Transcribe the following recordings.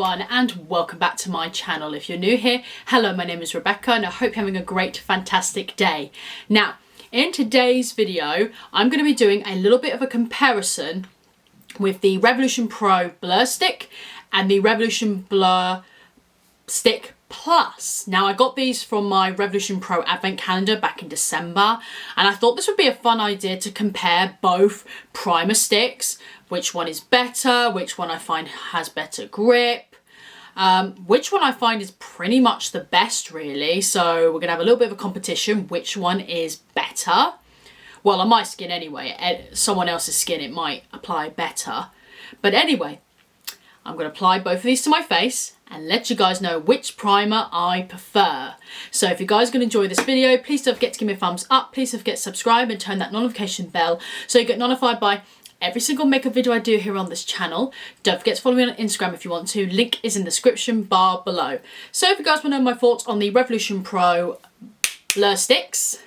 everyone and welcome back to my channel. If you're new here, hello, my name is Rebecca and I hope you're having a great, fantastic day. Now, in today's video, I'm going to be doing a little bit of a comparison with the Revolution Pro Blur Stick and the Revolution Blur Stick Plus. Now, I got these from my Revolution Pro Advent Calendar back in December, and I thought this would be a fun idea to compare both primer sticks, which one is better, which one I find has better grip, which one I find is pretty much the best really. So we're gonna have a little bit of a competition, which one is better. Well, on my skin anyway, someone else's skin it might apply better. But anyway, I'm gonna apply both of these to my face and let you guys know which primer I prefer. So if you guys are going to enjoy this video, please don't forget to give me a thumbs up. Please don't forget to subscribe and turn that notification bell so you get notified by every single makeup video I do here on this channel. Don't forget to follow me on Instagram if you want to. Link is in the description bar below. So if you guys want to know my thoughts on the Revolution Pro Blur Sticks,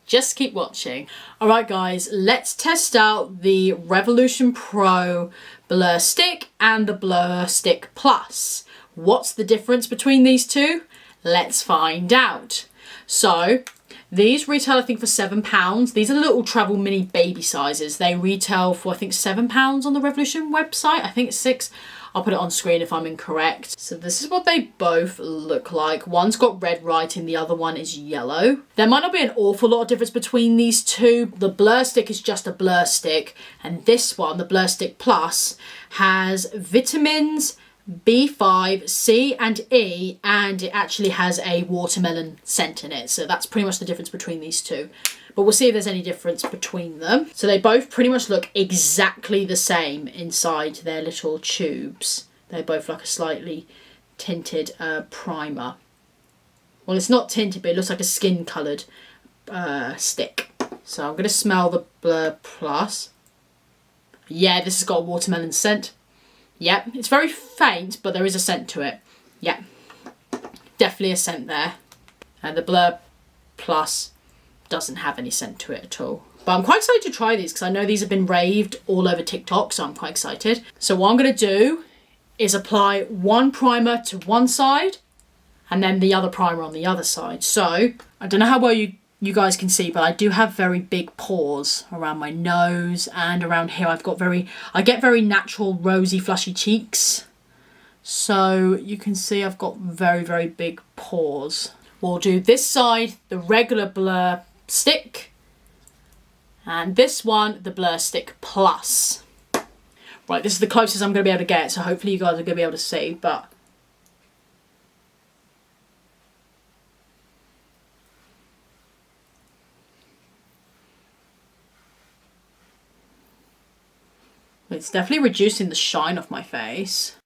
just keep watching. Alright guys, let's test out the Revolution Pro Blur Stick and the Blur Stick Plus. What's the difference between these two? Let's find out. So these retail I think for £7. These are the little travel mini baby sizes. They retail for I think £7 on the Revolution website. I think it's £6. I'll put it on screen if I'm incorrect. So this is what they both look like. One's got red writing, the other one is yellow. There might not be an awful lot of difference between these two. The Blur Stick is just a Blur Stick, and this one, the Blur Stick Plus, has vitamins B5, C and E, and it actually has a watermelon scent in it. So that's pretty much the difference between these two. But we'll see if there's any difference between them. So they both pretty much look exactly the same inside their little tubes. They're both like a slightly tinted primer. Well, it's not tinted, but it looks like a skin coloured stick. So I'm going to smell the Blur Plus. Yeah, this has got a watermelon scent. Yep, it's very faint, but there is a scent to it. Yep, definitely a scent there. And the Blur Plus doesn't have any scent to it at all. But I'm quite excited to try these because I know these have been raved all over TikTok, so I'm quite excited. So what I'm going to do is apply one primer to one side and then the other primer on the other side. So I don't know how well you guys can see, but I do have very big pores around my nose and around here. I get very natural rosy flushy cheeks. So you can see I've got very, very big pores. We'll do this side, the regular Blur Stick, and this one, the Blur Stick Plus. Right, this is the closest I'm going to be able to get, so hopefully you guys are going to be able to see, but it's definitely reducing the shine off my face.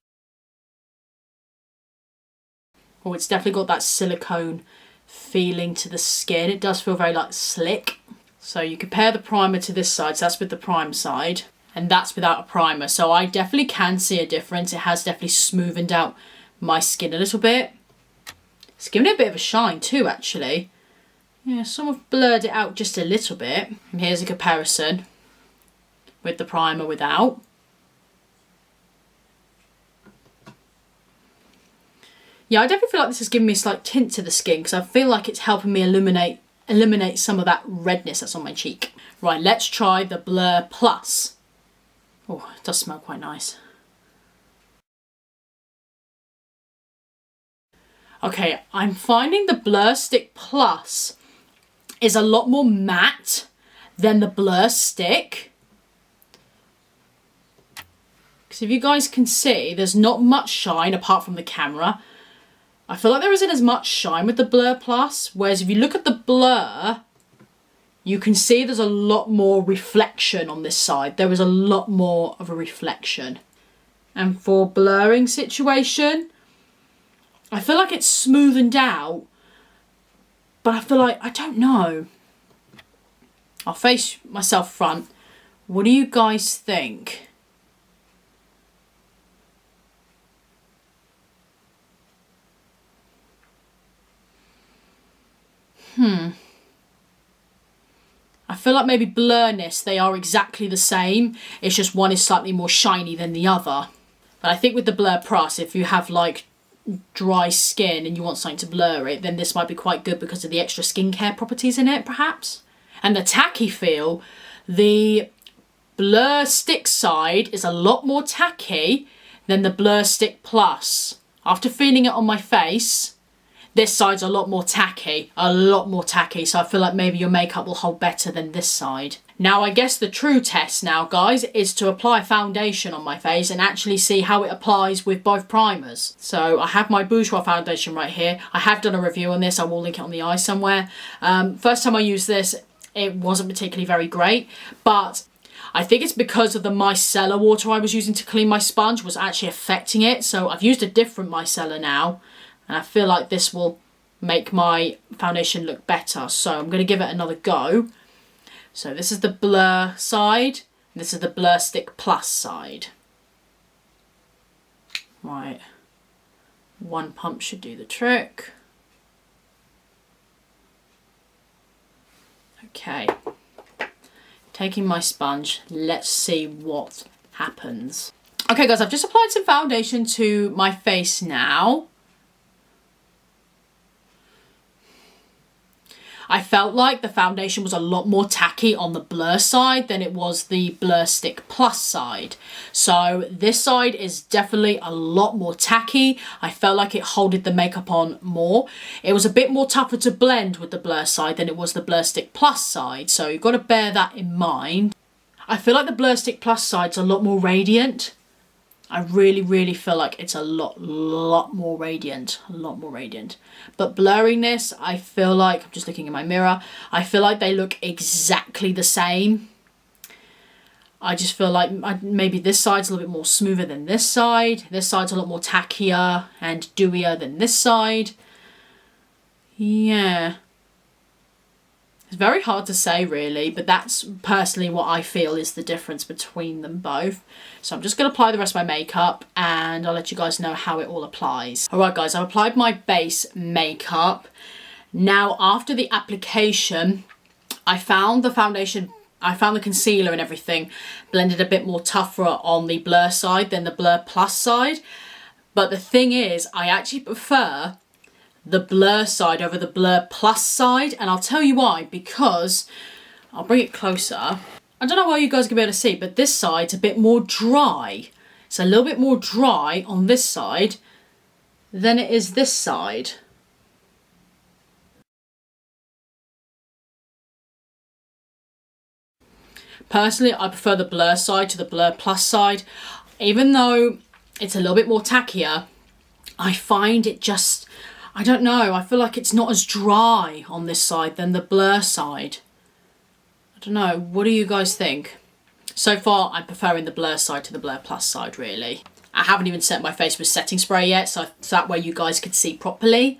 Oh, it's definitely got that silicone feeling to the skin. It does feel very like slick. So you compare the primer to this side, so that's with the prime side, and that's without a primer. So I definitely can see a difference. It has definitely smoothened out my skin a little bit. It's given it a bit of a shine too, actually. Yeah, sort of blurred it out just a little bit. And here's a comparison with the primer without. Yeah, I definitely feel like this has given me a slight tint to the skin because I feel like it's helping me eliminate some of that redness that's on my cheek. Right, let's try the Blur Plus. Oh, it does smell quite nice. Okay, I'm finding the Blur Stick Plus is a lot more matte than the Blur Stick. Because if you guys can see, there's not much shine apart from the camera. I feel like there isn't as much shine with the Blur Plus, whereas if you look at the Blur, you can see there's a lot more reflection on this side. There is a lot more of a reflection. And for blurring situation, I feel like it's smoothened out, but I feel like, I don't know. I'll face myself front. What do you guys think? I feel like maybe blurriness, they are exactly the same. It's just one is slightly more shiny than the other. But I think with the Blur Plus, if you have like dry skin and you want something to blur it, then this might be quite good because of the extra skincare properties in it, perhaps. And the tacky feel, the Blur Stick side is a lot more tacky than the Blur Stick Plus. After feeling it on my face, this side's a lot more tacky, so I feel like maybe your makeup will hold better than this side. Now I guess the true test now, guys, is to apply foundation on my face and actually see how it applies with both primers. So I have my Bourjois foundation right here. I have done a review on this, I will link it on the eye somewhere. First time I used this, it wasn't particularly very great, but I think it's because of the micellar water I was using to clean my sponge was actually affecting it. So I've used a different micellar now, and I feel like this will make my foundation look better. So I'm going to give it another go. So this is the Blur side, and this is the Blur Stick Plus side. Right, one pump should do the trick. Okay, taking my sponge, let's see what happens. Okay guys, I've just applied some foundation to my face now. I felt like the foundation was a lot more tacky on the Blur side than it was the Blur Stick Plus side. So this side is definitely a lot more tacky. I felt like it holded the makeup on more. It was a bit more tougher to blend with the Blur side than it was the Blur Stick Plus side. So you've got to bear that in mind. I feel like the Blur Stick Plus side's a lot more radiant. I really feel like it's a lot more radiant, But blurring this, I feel like, I'm just looking in my mirror, I feel like they look exactly the same. I just feel like maybe this side's a little bit more smoother than this side. This side's a lot more tackier and dewier than this side. Yeah. It's very hard to say really, but that's personally what I feel is the difference between them both. So I'm just going to apply the rest of my makeup and I'll let you guys know how it all applies. Alright guys, I've applied my base makeup. Now after the application, I found the concealer and everything blended a bit more tougher on the Blur side than the Blur Plus side. But the thing is, I actually prefer the Blur side over the Blur Plus side, and I'll tell you why. Because I'll bring it closer. I don't know why you guys can be able to see, but this side's a bit more dry. It's a little bit more dry on this side than it is this side. Personally, I prefer the Blur side to the Blur Plus side. Even though it's a little bit more tackier, I find it just, I don't know, I feel like it's not as dry on this side than the Blur side. I don't know, what do you guys think? So far, I'm preferring the Blur side to the Blur Plus side, really. I haven't even set my face with setting spray yet, so that way you guys could see properly.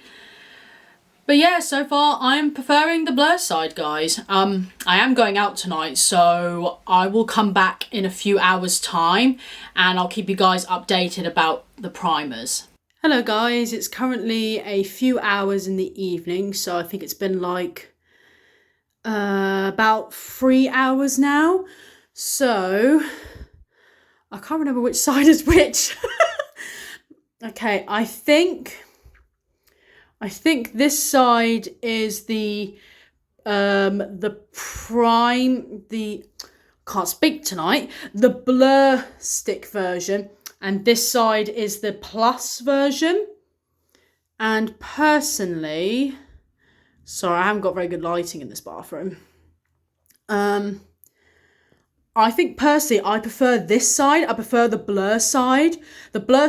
But yeah, so far, I'm preferring the Blur side, guys. I am going out tonight, so I will come back in a few hours' time, and I'll keep you guys updated about the primers. Hello guys, it's currently a few hours in the evening, so I think it's been like about 3 hours now. So I can't remember which side is which. Okay, I think this side is the can't speak tonight, the Blur Stick version. And this side is the Plus version. And personally, sorry, I haven't got very good lighting in this bathroom. I think personally, I prefer this side. I prefer the Blur side. The Blur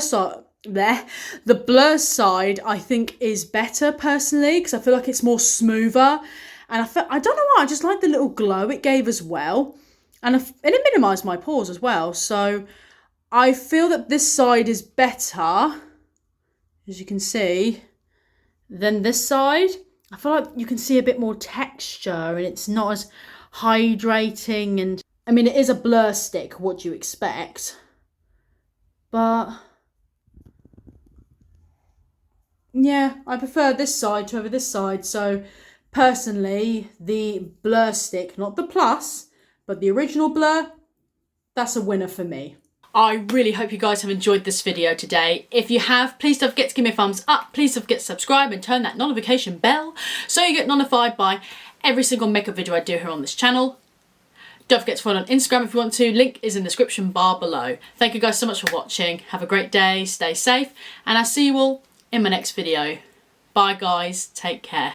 side, I think, is better personally because I feel like it's more smoother. And I don't know why, I just like the little glow it gave as well. And it minimised my pores as well. So I feel that this side is better, as you can see, than this side. I feel like you can see a bit more texture and it's not as hydrating. And I mean, it is a Blur stick, what do you expect? But yeah, I prefer this side to over this side. So personally, the Blur stick, not the Plus, but the original Blur, that's a winner for me. I really hope you guys have enjoyed this video today. If you have, please don't forget to give me a thumbs up. Please don't forget to subscribe and turn that notification bell so you get notified by every single makeup video I do here on this channel. Don't forget to follow on Instagram if you want to. Link is in the description bar below. Thank you guys so much for watching. Have a great day, stay safe, and I'll see you all in my next video. Bye guys, take care.